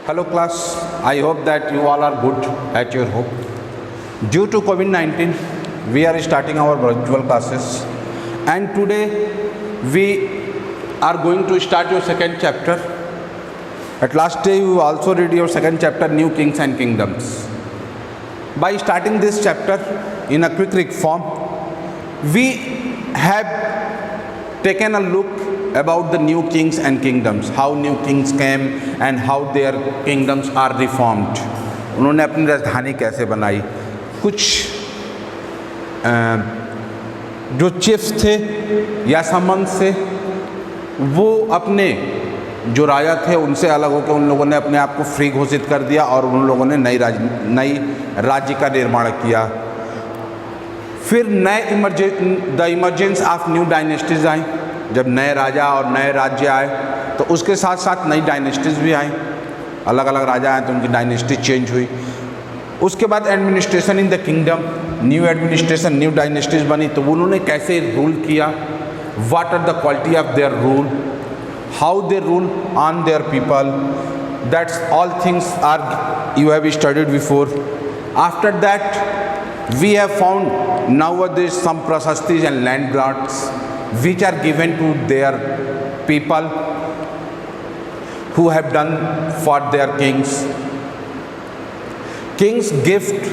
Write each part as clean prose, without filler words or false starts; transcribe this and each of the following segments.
Hello class, I hope that you all are good at your home. Due to COVID-19, we are starting our virtual classes and today we are going to start your second chapter. At last day you also read your second chapter, New Kings and Kingdoms. By starting this chapter in a quick form, we have taken a look about the new kings and kingdoms, how new kings came and how their kingdoms are reformed. उन्होंने अपनी राजधानी कैसे बनाई, कुछ जो chiefs थे या संबंध से वो अपने जो राजा थे उनसे अलग होकर उन लोगों ने अपने आप को फ्री घोषित कर दिया और उन लोगों ने नई राज्य का निर्माण किया। फिर the emergence of new dynasties आई। जब नए राजा और नए राज्य आए तो उसके साथ साथ नई डायनेस्टीज भी आई, अलग अलग राजा आए तो उनकी डायनेस्टी चेंज हुई। उसके बाद administration in the kingdom, new administration, new dynasties बनी तो उन्होंने कैसे रूल किया, what are the quality of their rule, how they rule on their people, that's all things are you have studied before. After that we have found nowadays some prashastis and land grants which are given to their people who have done for their kings. Kings gift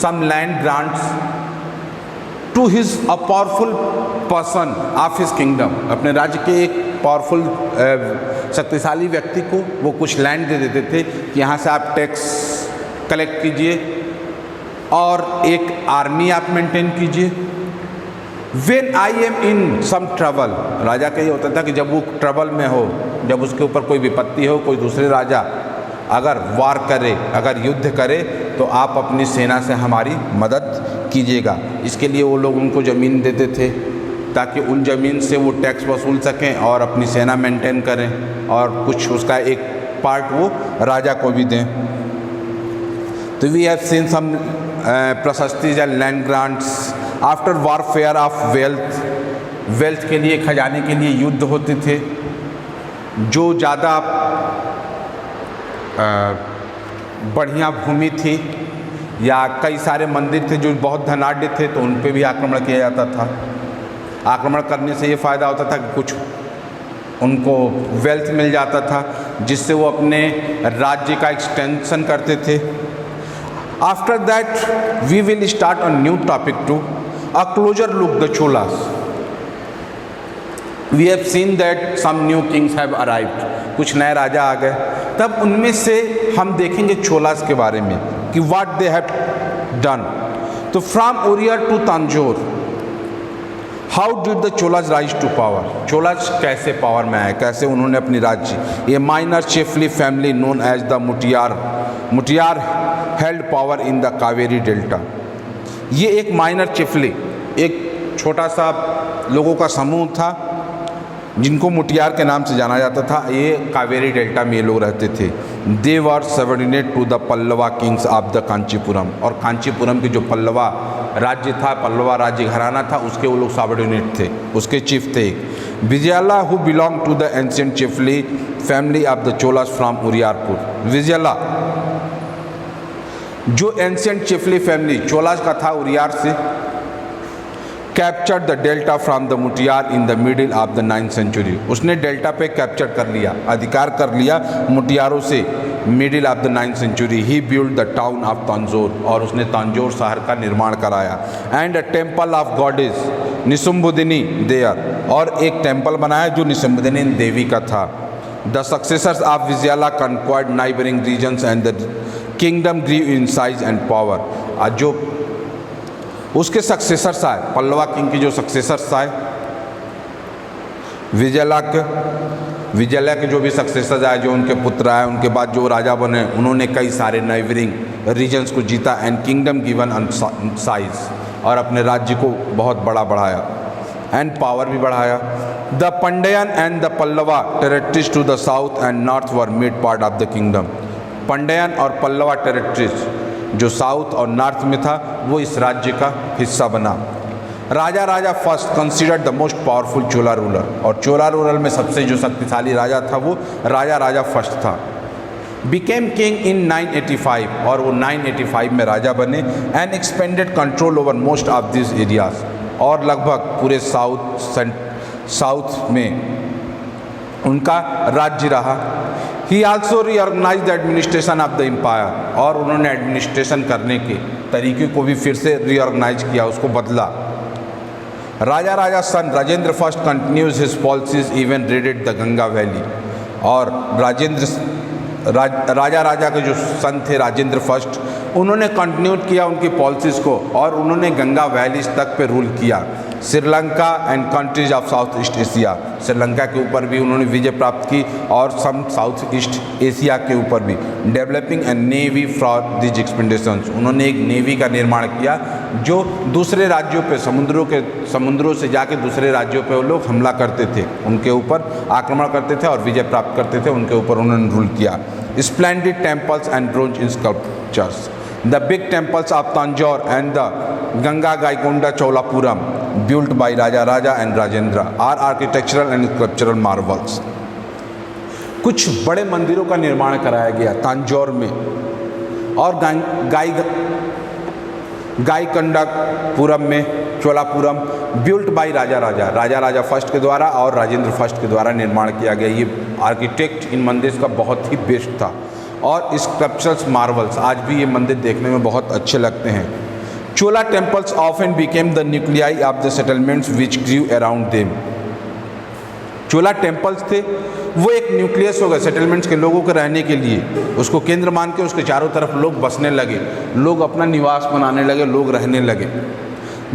some land grants to his a powerful person of his kingdom. अपने राज्य के एक powerful शक्तिशाली व्यक्ति को वो कुछ land दे देते थे कि यहाँ से आप टैक्स कलेक्ट कीजिए और एक आर्मी आप मेंटेन कीजिए। When I am in some trouble, राजा का ये होता था कि जब वो ट्रबल में हो, जब उसके ऊपर कोई विपत्ति हो, कोई दूसरे राजा अगर वार करे, अगर युद्ध करे तो आप अपनी सेना से हमारी मदद कीजिएगा। इसके लिए वो लोग उनको ज़मीन देते थे ताकि उन ज़मीन से वो टैक्स वसूल सकें और अपनी सेना मेंटेन करें और कुछ उसका एक पार्ट वो राजा को भी दें। तो we have seen some prashastis and land grants. After warfare of wealth के लिए, खजाने के लिए युद्ध होते थे। जो ज़्यादा बढ़िया भूमि थी या कई सारे मंदिर थे जो बहुत धनाढ़ थे तो उन पे भी आक्रमण किया जाता था। आक्रमण करने से ये फ़ायदा होता था कि कुछ उनको वेल्थ मिल जाता था जिससे वो अपने राज्य का एक्सटेंशन करते थे। After that we will start a new topic to a closer look the Cholas. We have seen that some new kings have arrived. कुछ नए राजा आ गए, तब उनमें से हम देखेंगे चोलास के बारे में कि what they have done. तो from Oriya to Tanjore, how did the Cholas rise to power? Cholas कैसे पावर में आए, कैसे उन्होंने अपनी राज्य, ये minor chiefly family known as the Mutiyar held power in the Kaveri Delta. ये एक माइनर चिफली, एक छोटा सा लोगों का समूह था जिनको मुटियार के नाम से जाना जाता था। ये कावेरी डेल्टा में ये लोग रहते थे। They were subordinate to the Pallava kings of the Kanchipuram, और कांचीपुरम की जो पल्लवा राज्य था, पल्लवा राज्य घराना था, उसके वो लोग सबऑर्डिनेट थे, उसके चीफ थे। Vijayalaya who belong to the ancient chiefly family of the Cholas from Uriyarpur. Vijayalaya जो एंशिएंट चिफली फैमिली चोलास का था उरियार से, captured the delta from the Mutiyar in the middle of the 9th century. उसने डेल्टा पे कैप्चर कर लिया, अधिकार कर लिया मुटियारों से middle of the 9th century. He build the town of Tanjore, और उसने तंजोर शहर का निर्माण कराया। And a temple of goddess Nisumbhasudini there, और एक टेम्पल बनाया जो निसुम्बुदिनी देवी का था। The successors of Vijayalaya conquered neighbouring regions and the kingdom grew in size and power. जो उसके सक्सेसर्स आए, पल्लवा किंग के जो सक्सेसर्स आए, विजयला के जो भी सक्सेसर्स आए, जो उनके पुत्र आए, उनके बाद जो राजा बने, उन्होंने कई सारे नाइबरिंग रीजन्स को जीता and kingdom given on size, और अपने राज्य को बहुत बड़ा बढ़ाया एंड पावर भी बढ़ाया। The Pandyan and the Pallava territories to the south and north were made part of the kingdom. Pandyan और पल्लवा टेरिटरीज जो साउथ और नॉर्थ में था वो इस राज्य का हिस्सा बना। Raja first considered the most powerful Chola ruler, और चोला रूलर में सबसे जो शक्तिशाली राजा था वो राजा फर्स्ट था। बिकेम किंग इन 985 और वो 985 में राजा बने and expanded control over most of this areas और लगभग पूरे साउथ में उनका राज्य रहा। He also reorganise the administration of the empire और उन्होंने एडमिनिस्ट्रेशन करने के तरीके को भी फिर से रीऑर्गेनाइज किया, उसको बदला। Raja son Rajendra first continues his policies even raided the Ganga valley और राजा के जो सन थे राजेंद्र फर्स्ट, उन्होंने कंटिन्यू किया उनकी पॉलिसीज़ को और उन्होंने गंगा वैलीज तक पे रूल किया। Sri Lanka and countries of south east Asia, Sri Lanka के ऊपर भी उन्होंने विजय प्राप्त की और सम साउथ ईस्ट एशिया के ऊपर भी। Developing a navy for these expeditions, उन्होंने एक नेवी का निर्माण किया जो दूसरे राज्यों पे समुद्रों से जाके दूसरे राज्यों पे वो लोग हमला करते थे, उनके ऊपर आक्रमण करते थे और विजय प्राप्त करते थे, उनके ऊपर उन्होंने रूल किया। Splendid temples and bronze sculptures, the big temples of Tanjore and the Ganga Gaikonda Cholapuram built by Raja and Rajendra are architectural and sculptural marvels। कुछ बड़े मंदिरों का निर्माण कराया गया तंजौर में और गायकोंडापुरम में, Cholapuram, built by Raja first के द्वारा और राजेंद्र फर्स्ट के द्वारा निर्माण किया गया। ये आर्किटेक्ट इन मंदिर का बहुत ही बेस्ट था और स्कल्पचरल मार्वल्स आज भी ये मंदिर देखने में बहुत अच्छे लगते हैं। Chola temples often became the nuclei of the settlements which grew around them। Chola temples थे वो एक न्यूक्लियस हो गए सेटलमेंट्स के लोगों के रहने के लिए, उसको केंद्र मान के उसके चारों तरफ लोग बसने लगे, लोग अपना निवास बनाने लगे, लोग रहने लगे।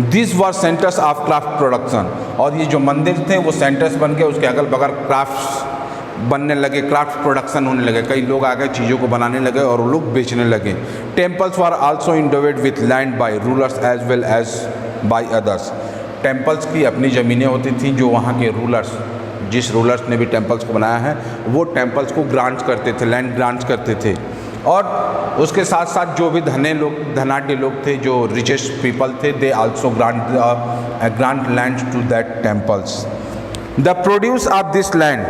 This were centres of craft production और ये जो मंदिर थे वो सेंटर्स बन के उसके अगल बगल क्राफ्ट्स बनने लगे, क्राफ्ट प्रोडक्शन होने लगे, कई लोग आ गए चीज़ों को बनाने लगे और वो लोग बेचने लगे। Temples were also endowed with land by rulers as well as by others, temples की अपनी ज़मीनें होती थी जो वहाँ के रूलर्स, जिस रूलर्स ने भी टेम्पल्स को बनाया है वो टेम्पल्स को ग्रांट करते थे, लैंड ग्रांट करते थे। और उसके साथ साथ जो भी धनाढ्य लोग थे, जो रिचेस्ट पीपल थे, they also grant land to that temples. The produce of this land,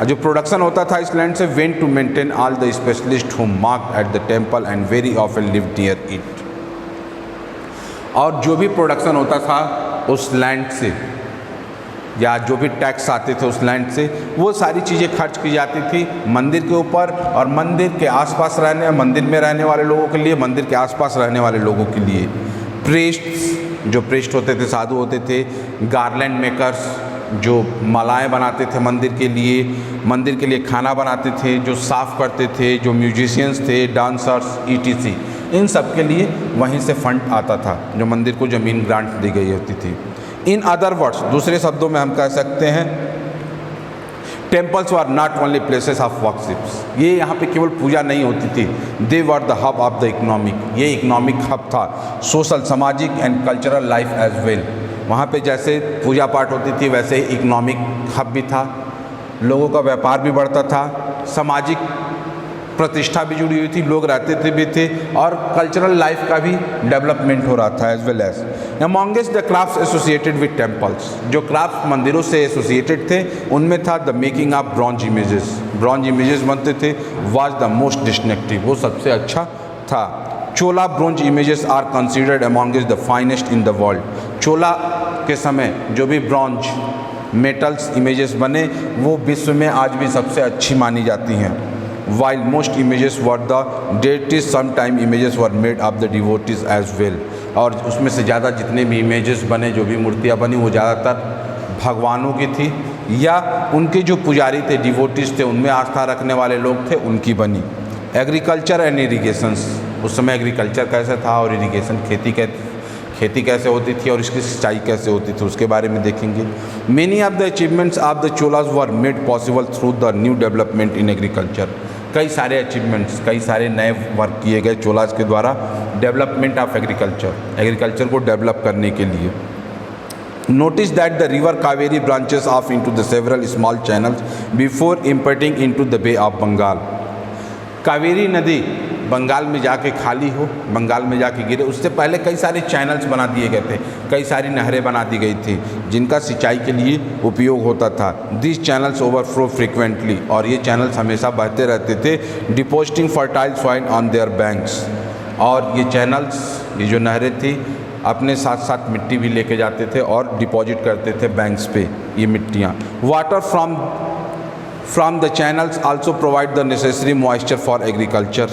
जो प्रोडक्शन होता था इस लैंड से, went to maintain all the specialist who mark at the temple and very often live near it. और जो भी production होता था उस लैंड से या जो भी टैक्स आते थे उस लैंड से, वो सारी चीज़ें खर्च की जाती थी मंदिर के ऊपर और मंदिर के आसपास मंदिर में रहने वाले लोगों के लिए, मंदिर के आसपास रहने वाले लोगों के लिए। प्रीस्ट्स, जो प्रीस्ट होते थे, साधु होते थे, गार्लैंड मेकर्स, जो मालाएं बनाते थे मंदिर के लिए खाना बनाते थे, जो साफ़ करते थे, जो म्यूजिशियंस थे, डांसर्स etc, इन सब के लिए वहीं से फंड आता था जो मंदिर को ज़मीन ग्रांट दी गई होती थी। इन अदर वर्ड्स, दूसरे शब्दों में हम कह सकते हैं, temples were not only places of worships, ये यहाँ पे केवल पूजा नहीं होती थी, they were the hub of the economic, ये इकोनॉमिक हब था, सोशल, सामाजिक and cultural life as well. वहाँ पे जैसे पूजा पाठ होती थी वैसे ही इकोनॉमिक हब भी था, लोगों का व्यापार भी बढ़ता था, सामाजिक प्रतिष्ठा भी जुड़ी हुई थी, लोग रहते भी थे और कल्चरल लाइफ का भी डेवलपमेंट हो रहा था as well as. Amongst the crafts associated with temples, जो क्राफ्ट मंदिरों से एसोसिएटेड थे उनमें था the making of bronze images, bronze images बनते थे, वाज द मोस्ट डिस्टिंक्टिव, वो सबसे अच्छा था। Chola bronze images are considered amongst the finest in the world, Chola के समय जो भी ब्रॉन्ज मेटल्स इमेजेस बने वो विश्व में आज भी सबसे अच्छी मानी जाती हैं। While most images were the deities, some time images were made of the devotees as well, और उसमें से ज़्यादा जितने भी इमेजेस बने, जो भी मूर्तियाँ बनी, वो ज़्यादातर भगवानों की थी या उनके जो पुजारी थे, डिवोटीज थे, उनमें आस्था रखने वाले लोग थे, उनकी बनी। एग्रीकल्चर एंड इरीगेशंस, उस समय एग्रीकल्चर कैसे था और इरीगेशन खेती कैसे होती थी और इसकी सिंचाई कैसे होती थी उसके बारे में देखेंगे। Many of the achievements of the Cholas were made possible through the new development in agriculture, कई सारे अचीवमेंट्स, कई सारे नए वर्क किए गए चोलाज के द्वारा डेवलपमेंट ऑफ एग्रीकल्चर को डेवलप करने के लिए। Notice that the river Kaveri branches off into the several small channels before emptying into the Bay of Bengal। Kaveri नदी बंगाल में जाके खाली हो, बंगाल में जाके गिरे। उससे पहले कई सारे चैनल्स बना दिए गए थे, कई सारी नहरें बना दी गई थी जिनका सिंचाई के लिए उपयोग होता था। दिस चैनल्स ओवरफ्लो फ्रिक्वेंटली, और ये चैनल्स हमेशा बहते रहते थे, depositing fertile soil on their banks. और ये चैनल्स, ये जो नहरें थी, अपने साथ साथ मिट्टी भी लेके जाते थे और डिपॉजिट करते थे बैंक्स पे ये मिट्टियाँ। Water from the channels also provide the necessary moisture for agriculture.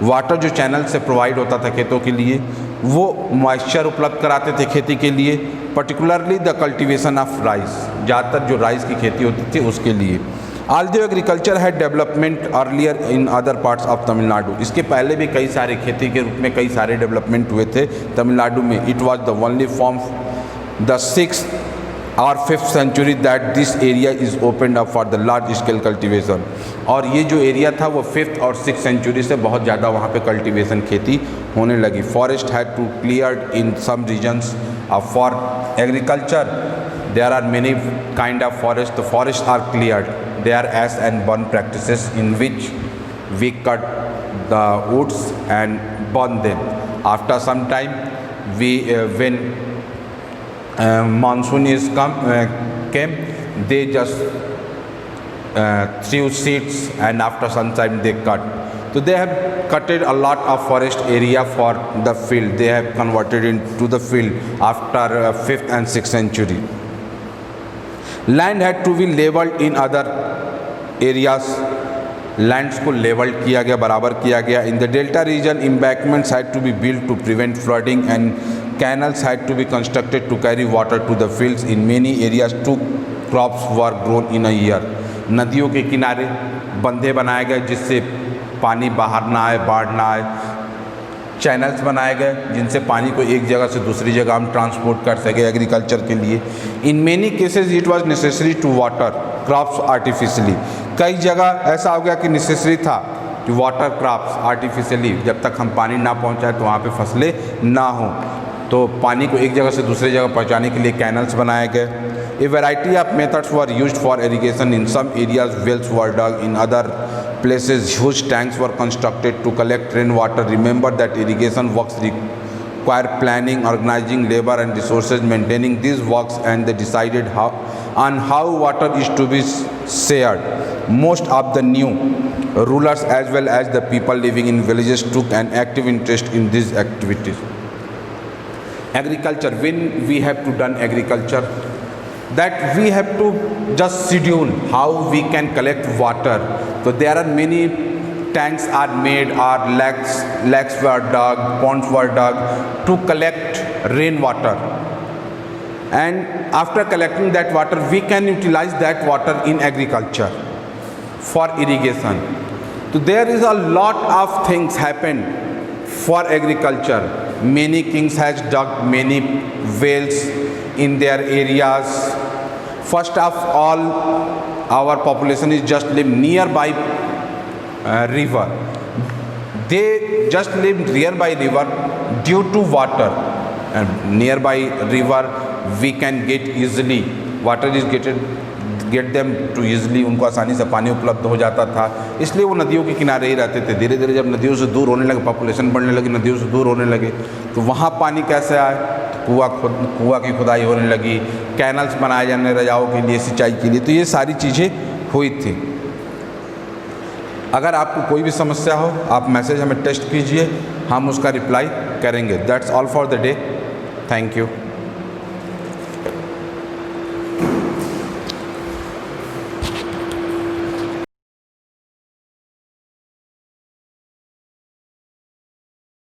Water जो चैनल से प्रोवाइड होता था खेतों के लिए, वो मॉइस्चर उपलब्ध कराते थे खेती के लिए, particularly the cultivation of rice, ज़्यादातर जो राइस की खेती होती थी उसके लिए। Although agriculture had development earlier in other parts of Tamil Nadu, इसके पहले भी कई सारे खेती के रूप में कई सारे डेवलपमेंट हुए थे तमिलनाडु में। It was the only form the 6th और 5th century that this area is open up for the large scale cultivation. और ये जो एरिया था वो 5th और 6th सेंचुरी से बहुत ज़्यादा वहाँ पे कल्टिवेशन खेती होने लगी। Forest had to cleared in some regions for agriculture. There are many kind of forest, the forest are cleared. They are ash and burn practices in which we cut the woods and burn them. After some time, when monsoon came, they just threw seeds, and after some time they cut. So they have cutted a lot of forest area for the field. They have converted into the field after 5th and 6th century. Land had to be levelled in other areas, lands को levelled किया गया, बराबर किया गया। In the delta region embankments had to be build to prevent flooding and canals had to be constructed to carry water to the fields. In many areas 2 crops were grown in a year. नदियों के किनारे बंधे बनाए गए जिससे पानी बाहर ना आए, बाढ़ ना आए। चैनल्स बनाए गए जिनसे पानी को एक जगह से दूसरी जगह हम ट्रांसपोर्ट कर सके एग्रीकल्चर के लिए। In many cases it was necessary to water crops artificially. कई जगह ऐसा हो गया कि नेसेसरी था कि वाटर क्रॉप्स आर्टिफिशियली, जब तक हम पानी ना पहुंचाए तो वहाँ पे फसलें ना हों, तो पानी को एक जगह से दूसरी जगह पहुँचाने के लिए कैनल्स बनाए गए। A variety of methods were used for irrigation. In some areas wells were dug, in other places huge tanks were constructed to collect rainwater. Remember that irrigation works require planning, organizing labor and resources, maintaining these works, and they decided how water is to be shared. Most of the new rulers as well as the people living in villages took an active interest in these activities. Agriculture, when we have to done agriculture, that we have to just schedule how we can collect water. So there are many tanks are made, or lakes were dug, ponds were dug to collect rainwater. And after collecting that water, we can utilize that water in agriculture for irrigation. So there is a lot of things happen for agriculture. Many kings has dug many wells in their areas. First of all, our population is just live nearby river. They just live nearby river due to water, and nearby river we can get easily water is get them to easily, उनको आसानी से पानी उपलब्ध हो जाता था, इसलिए वो नदियों के किनारे ही रहते थे। धीरे धीरे जब नदियों से दूर होने लगे, पॉपुलेशन बढ़ने लगी, नदियों से दूर होने लगे, तो वहाँ पानी कैसे आए? कुआं की खुदाई होने लगी, कैनल्स बनाए जाने रजाओं के लिए, सिंचाई के लिए। तो ये सारी चीज़ें हुई थी। अगर आपको कोई भी समस्या हो, आप मैसेज हमें टेक्स्ट कीजिए, हम उसका रिप्लाई करेंगे। That's all for the day. Thank you.